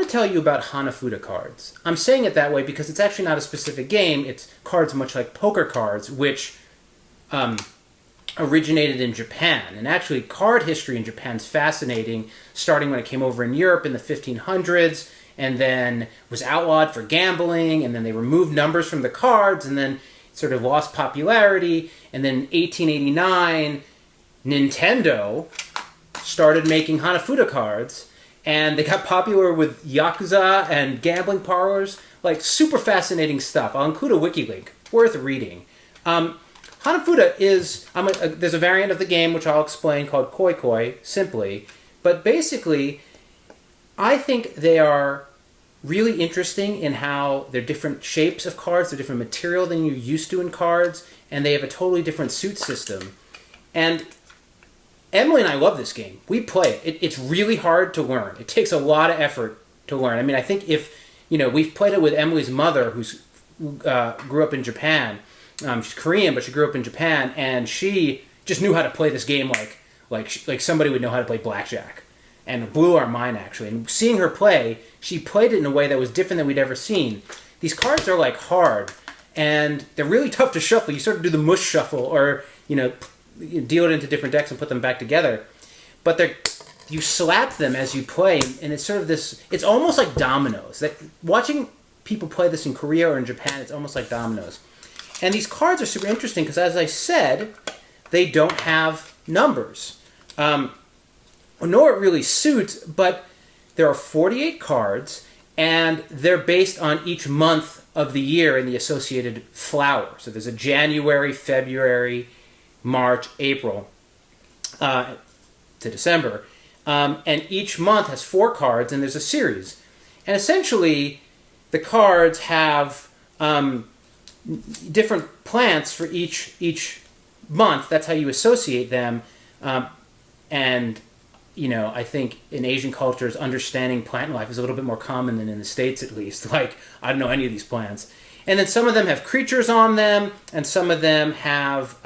to tell you about Hanafuda cards. I'm saying it that way because it's actually not a specific game. It's cards much like poker cards, which originated in Japan. And actually, card history in Japan is fascinating, starting when it came over in Europe in the 1500s, and then was outlawed for gambling, and then they removed numbers from the cards, and then sort of lost popularity. And then in 1889, Nintendo started making Hanafuda cards, and they got popular with Yakuza and gambling parlors. Like, super fascinating stuff. I'll include a wiki link. Worth reading. Hanafuda is... there's a variant of the game, which I'll explain, called Koi Koi, simply. But basically, I think they are really interesting in how they're different shapes of cards, they're different material than you're used to in cards, and they have a totally different suit system. And Emily and I love this game. We play it. It's really hard to learn. It takes a lot of effort to learn. I mean, I think if, we've played it with Emily's mother, who grew up in Japan. She's Korean, but she grew up in Japan, and she just knew how to play this game like somebody would know how to play blackjack. And it blew our mind, actually. And seeing her play, she played it in a way that was different than we'd ever seen. These cards are, hard, and they're really tough to shuffle. You sort of do the mush shuffle, or, deal it into different decks and put them back together. But you slap them as you play, and it's sort of this... It's almost like dominoes. Watching people play this in Korea or in Japan, it's almost like dominoes. And these cards are super interesting because, as I said, they don't have numbers. Nor it really suits, but there are 48 cards, and they're based on each month of the year in the associated flower. So there's a January, February, March, April, to December. And each month has 4 cards, and there's a series. And essentially, the cards have different plants for each month. That's how you associate them. And I think in Asian cultures, understanding plant life is a little bit more common than in the States, at least. I don't know any of these plants. And then some of them have creatures on them, and some of them have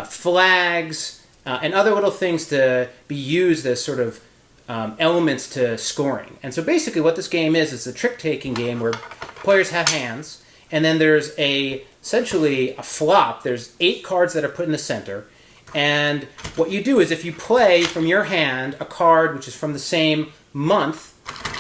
flags and other little things to be used as sort of elements to scoring. And so basically what this game is, it's a trick-taking game where players have hands, and then there's essentially a flop. There's 8 cards that are put in the center. And what you do is if you play from your hand a card which is from the same month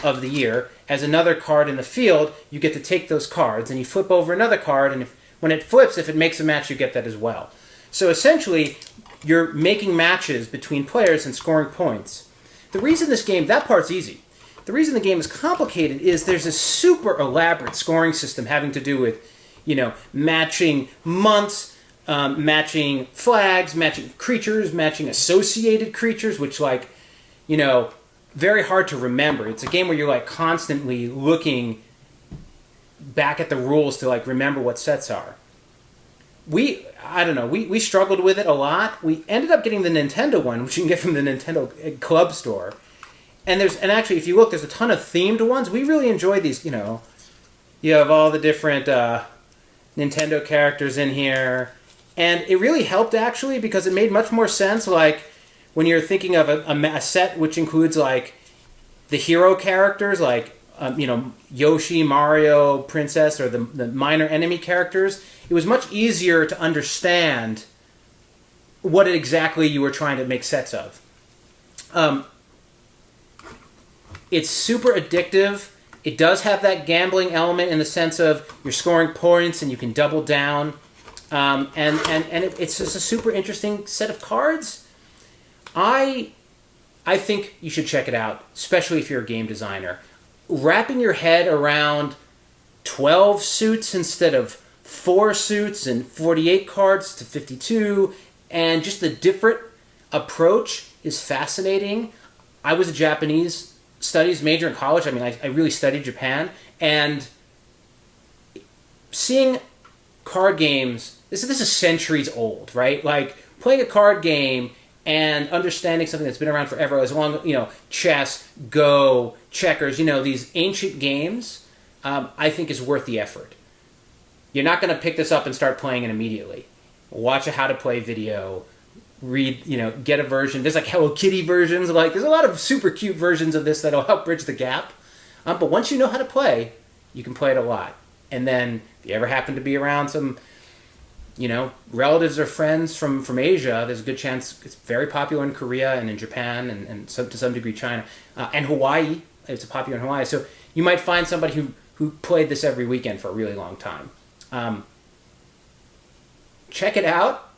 of the year as another card in the field, you get to take those cards, and you flip over another card, and when it flips, if it makes a match, you get that as well. So essentially, you're making matches between players and scoring points. The reason this game, that part's easy. The reason the game is complicated is there's a super elaborate scoring system having to do with, matching months, matching flags, matching creatures, matching associated creatures, which, very hard to remember. It's a game where you're, constantly looking back at the rules to, remember what sets are. We struggled with it a lot. We ended up getting the Nintendo one, which you can get from the Nintendo Club store. And actually, if you look, there's a ton of themed ones. We really enjoyed these, You have all the different Nintendo characters in here. And it really helped, actually, because it made much more sense, when you're thinking of a set which includes, the hero characters, Yoshi, Mario, Princess, or the minor enemy characters. It was much easier to understand what exactly you were trying to make sets of. It's super addictive. It does have that gambling element in the sense of you're scoring points and you can double down. It's just a super interesting set of cards. I think you should check it out, especially if you're a game designer. Wrapping your head around 12 suits instead of 4 suits and 48 cards to 52, and just the different approach is fascinating. I was a Japanese studies major in college. I mean, I really studied Japan, and seeing card games, this is centuries old, right? Playing a card game and understanding something that's been around forever, as long as, chess, Go, checkers, these ancient games, I think is worth the effort. You're not going to pick this up and start playing it immediately. Watch a how to play video, read, get a version. There's like Hello Kitty versions. There's a lot of super cute versions of this that'll help bridge the gap. But once you know how to play, you can play it a lot. And then if you ever happen to be around some, relatives or friends from Asia, there's a good chance it's very popular in Korea and in Japan and to some degree China. And Hawaii, it's popular in Hawaii. So you might find somebody who played this every weekend for a really long time. Check it out.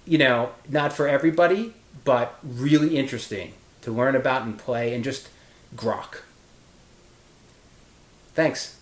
Not for everybody, but really interesting to learn about and play and just grok. Thanks.